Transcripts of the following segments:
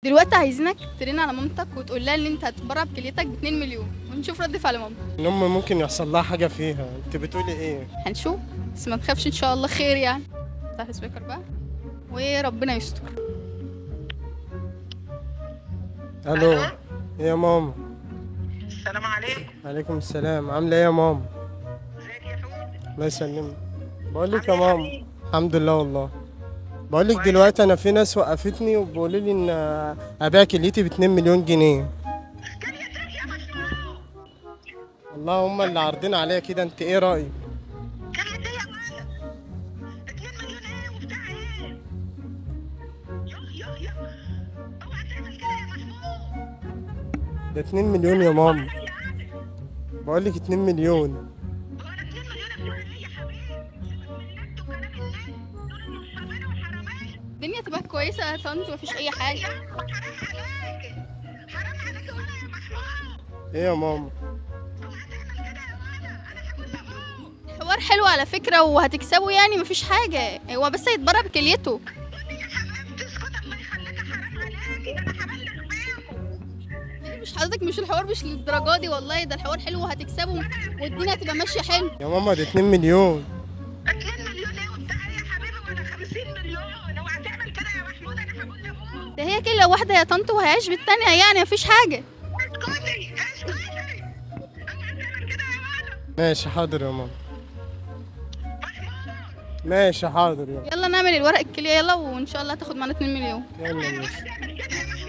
دلوقتي عايزينك ترن على مامتك وتقول لها ان انت هتتبرع بكليتك ب 2 مليون ونشوف رد فعل مامتك. ان امي ممكن يحصل لها حاجه فيها. انت بتقولي ايه؟ هنشوف، بس ما تخافش ان شاء الله خير يعني. افتح السبيكر بقى وربنا يستر. الو. إيه يا ماما؟ السلام عليكم. عليكم السلام. عامله ايه يا ماما؟ ازيك يا حود؟ الله يسلمك. بقول لك يا عاملة إيه يا ماما، حبيبي؟ الحمد لله والله. بقول لك كويس. دلوقتي انا في ناس وقفتني وبيقولوا لي ان ابيع كليتي ب 2 مليون جنيه. كليتك يا مسموع. والله هم اللي عارضين عليا كده، انت ايه رايك؟ كليتي يا ولد. 2 مليون ايه وبتاع ايه؟ يوه اوعى تعمل كده يا مسموع. ده 2 مليون يا ماما. بقول لك 2 مليون. هو انا 2 مليون بتوع ايه يا حبيبي؟ سيبك من النت وكلام الناس دول النصابين والحرامية. الدنيا تبقى كويسه يا طنط، مفيش اي حاجه. حرام عليكي. حرام عليكي ولا يا مسموع. ايه يا ماما؟ اوعى تعمل كده يا ولد، انا هقول لابوك. الحوار حلو على فكره وهتكسبوا يعني، مفيش حاجه، هو بس هيتبرع بكليته. يا حبيبتي اسكت الله يخليكي، حرام عليكي، ده انا هبلغ بيكم. مش حضرتك، مش الحوار مش للدرجه دي والله، ده الحوار حلو وهتكسبوا والدنيا هتبقى ماشيه حلو. يا ماما ده 2 مليون. 2 مليون ايه وبتاع ايه يا حبيبي، ولا 50 مليون؟ اوعى تعمل كده يا محمود، انا هقول لابوك. ده هي كلة واحده يا طنط وهيعيش بالتانيه يعني، مفيش حاجه. اسكتي اسكتي، اوعى تعمل كده يا ولد. ماشي حاضر يا ماما. محمود ماشي حاضر يلا. يلا نعمل الورق الكليه يلا، وان شاء الله هتاخد معانا 2 مليون. يلا ماشي. اوعى تعمل كده يا محمود.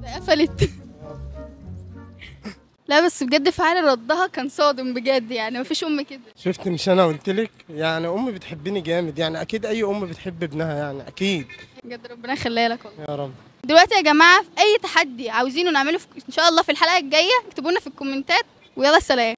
ده قفلت. لا بس بجد فعلا ردها كان صادم بجد يعني، مفيش ام كده. شفت؟ مش انا قلت لك يعني امي بتحبني جامد، يعني اكيد اي ام بتحب ابنها يعني اكيد. بجد ربنا يخليها لك والله. يا رب. دلوقتي يا جماعه في اي تحدي عاوزينه نعمله ان شاء الله في الحلقه الجايه اكتبوا لنا في الكومنتات، ويلا سلام.